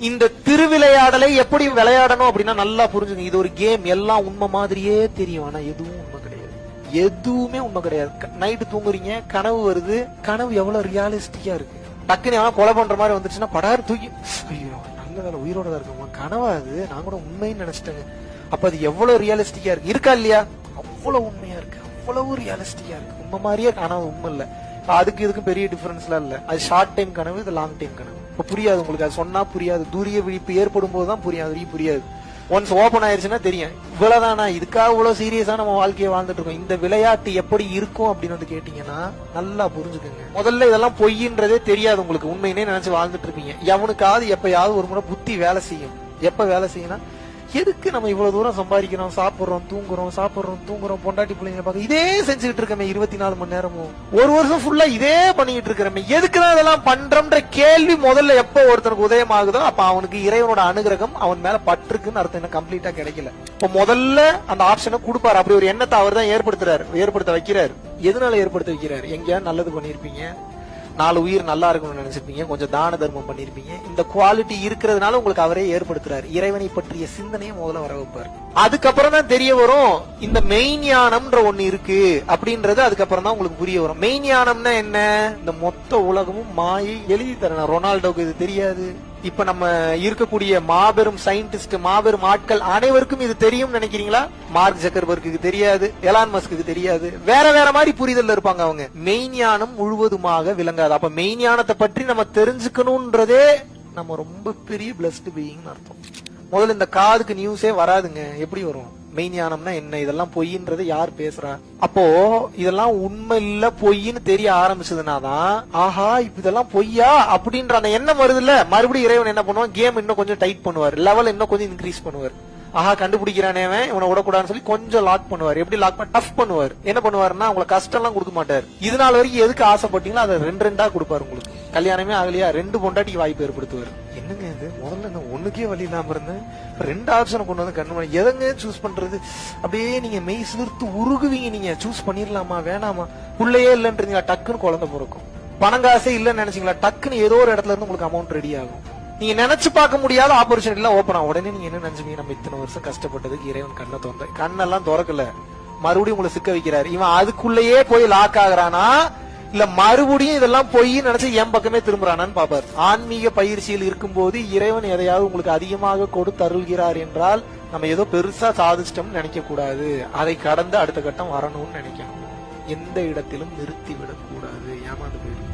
இந்த திருவிளையாடலை எப்படி விளையாடணும் அப்படின்னா நல்லா புரிஞ்சுங்க. இது ஒரு கேம், எல்லாம் உண்மை மாதிரியே தெரியும், ஆனா எதுவும் உண்மை கிடையாது. எதுவுமே உண்மை கிடையாது. நைட்டு தூங்குறீங்க, கனவு வருது, கனவு எவ்வளவு ரியாலிஸ்டிக்கா இருக்கு. டக்குனு எவனா கொலை பண்ற மாதிரி வந்துச்சுன்னா படாரு தூக்கி, ஐயோ நல்ல வேலை உயிரோட தான் இருக்குமா, கனவா அது, நான் கூட உண்மைன்னு நினைச்சிட்டேங்க. அப்ப அது எவ்வளவு ரியாலிஸ்டிக்கா இருக்கு, இருக்கா இல்லையா? அவ்வளவு உண்மையா இருக்கு, அவ்வளவு ரியாலிஸ்டிக்கா இருக்கு, உண்மை மாதிரியே. ஆனா உண்மை இல்ல. அதுக்கு இதுக்கும் பெரிய டிஃபரன்ஸ்லாம் இல்ல. அது ஷார்ட் டைம் கனவு, இது லாங் டைம் கனவு. இப்ப புரியாது உங்களுக்கு, அது சொன்னா புரியாது. தூரிய விழிப்பு ஏற்படும் போதுதான் புரியாது, புரியாது. ஒன்ஸ் ஓபன் ஆயிருச்சுன்னா தெரியும், இவ்வளவுதானா, இதுக்காக இவ்வளவு சீரியஸா நம்ம வாழ்க்கையை வாழ்ந்துட்டு இருக்கோம். இந்த விளையாட்டு எப்படி இருக்கும் அப்படின்னு வந்து கேட்டீங்கன்னா நல்லா புரிஞ்சுக்கோங்க. முதல்ல இதெல்லாம் பொய்ன்றதே தெரியாது உங்களுக்கு, உண்மையினே நினைச்சு வாழ்ந்துட்டு இருப்பீங்க. எவனுக்காவது எப்பயாவது ஒரு முறை புத்தி வேலை செய்யும். எப்ப வேலை செய்யணும், எதுக்கு நம்ம இவ்வளவு தூரம் சம்பாதிக்கிறோம், சாப்பிடுறோம் தூங்குறோம், பொண்டாட்டி பிள்ளைங்க பார்க்க இதே செஞ்சுக்கிட்டு இருக்கமே 24 மணி நேரமும், ஒரு வருஷம் ஃபுல்லா இதே பண்ணிக்கிட்டு இருக்கிறமே, எதுக்குதான் இதெல்லாம் பண்றோம்ன்ற கேள்வி முதல்ல எப்ப ஒருத்தனுக்கு உதயம் ஆகுதோ அப்ப அவனுக்கு இறைவனோட அனுகிரகம் அவன் மேல பற்றுக்குன்னு அர்த்தம். என்ன கம்ப்ளீட்டா கிடைக்கல. இப்ப முதல்ல அந்த ஆப்ஷனை கொடுப்பாரு. அப்படி ஒரு எண்ணத்தை அவர் தான் ஏற்படுத்த வைக்கிறாரு. எதனால ஏற்படுத்த வைக்கிறாரு? எங்கேயாவது நல்லது பண்ணிருப்பீங்க, 4 உயிர் நல்லா இருக்கணும்னு நினைச்சிருப்பீங்க, கொஞ்சம் தான தர்மம் பண்ணிருப்பீங்க. இந்த குவாலிட்டி இருக்கிறதுனால உங்களுக்கு அவரே ஏற்படுத்துறாரு. இறைவனை பற்றிய சிந்தனையை முதல்ல வர வைப்பார். அதுக்கப்புறம் தான் தெரிய வரும் இந்த மெய்ஞானம்ன்ற ஒண்ணு இருக்கு அப்படின்றது. அதுக்கப்புறம் தான் உங்களுக்கு புரிய வரும். மெய்ஞானம்னா என்ன? இந்த மொத்த உலகமும் மாயை. எழுதி தரேன், ரொனால்டோக்கு இது தெரியாது. இப்ப நம்ம இருக்கக்கூடிய மாபெரும் சயின்டிஸ்ட், மாபெரும் ஆட்கள் அனைவருக்கும் இது தெரியும் நினைக்கிறீங்களா? மார்க் ஜக்கர்பர்க்கு தெரியாது, எலான் மஸ்க்கு தெரியாது, வேற வேற மாதிரி புரிதல் இருப்பாங்க அவங்க. மெய்ஞானம் முழுவதுமாக விளங்காது. அப்ப மெய்ஞானத்தை பற்றி நம்ம தெரிஞ்சுக்கணும்ன்றதே நம்ம ரொம்ப பெரிய பிளஸ்ட் பீயிங் அர்த்தம். முதல்ல இந்த காதுக்கு நியூஸே வராதுங்க. எப்படி வரும்? மெய்ஞானம்னா என்ன, இதெல்லாம் பொய்ன்றது யார் பேசுறா? அப்போ இதெல்லாம் உண்மை இல்ல பொய்ன்னு தெரிய ஆரம்பிச்சதுனாதான் ஆஹா இப்ப இதெல்லாம் பொய்யா அப்படின்ற அந்த எண்ணம் வருது இல்ல. மறுபடியும் இறைவன் என்ன பண்ணுவான், கேம் இன்னும் கொஞ்சம் டைட் பண்ணுவார், லெவல் இன்னும் கொஞ்சம் இன்க்ரீஸ் பண்ணுவார். ஆஹா கண்டுபிடிக்கிறானே இவனை விடக்கூடாதுன்னு சொல்லி கொஞ்சம் லாக் பண்ணுவார். எப்படி லாக் பண்ண, டஃப் பண்ணுவார். என்ன பண்ணுவாருன்னா உங்களுக்கு கஷ்டம் எல்லாம் கொடுக்க மாட்டார். இதனால வரைக்கும் எதுக்கு ஆசைப்பட்டீங்களோ அதை 2 கொடுப்பாரு. உங்களுக்கு கல்யாணமே ஆகலையா, 2 பொண்டாட்டிக்கு வாய்ப்பு ஏற்படுத்துவார். என்னங்க இது, முதல்ல என்ன ஒண்ணுக்கே வழி இல்லாம இருந்தேன், 2 ஆப்ஷனை கொண்டு வந்து கண்ணு எதங்க சூஸ் பண்றது? அப்படியே நீங்க மெய் சிலிர்த்து உருகுவீங்க. நீங்க சூஸ் பண்ணிடலாமா வேணாமா? புள்ளையே இல்லைன்றீங்களா, டக்குன்னு குழந்தை பிறக்கும். பணங்காசே இல்லன்னு நினைச்சீங்களா, டக்குன்னு ஏதோ ஒரு இடத்துல இருந்து உங்களுக்கு அமௌண்ட் ரெடி ஆகும். நீங்க நினைச்சு பார்க்க முடியாத ஆப்பர்ச்சுனிட்டி எல்லாம் ஓப்பன் ஆகும். உடனே நீங்க என்ன நினைச்சீங்க, நம்ம இத்தனை வருஷம் கஷ்டப்பட்டதுக்கு இறைவன் கண்ணை தோன்ற, கண்ணெல்லாம் திறக்கல, மறுபடியும் உங்களை சிக்க வைக்கிறாரு. இவன் அதுக்குள்ளேயே போய் லாக் ஆகுறானா இல்ல மறுபடியும் இதெல்லாம் போய் நினைச்சு என் பக்கமே திரும்புறானான்னு பாப்பாரு. ஆன்மீக பயிற்சியில் இருக்கும் போது இறைவன் எதையாவது உங்களுக்கு அதிகமாக கொடுத்து அருள்கிறார் என்றால் நம்ம ஏதோ பெருசா சாதிச்சிட்டோம்னு நினைக்க கூடாது. அதை கடந்து அடுத்த கட்டம் வரணும்னு நினைக்கணும். எந்த இடத்திலும் நிறுத்தி விடக்கூடாது, ஏமாந்து போயிடும்.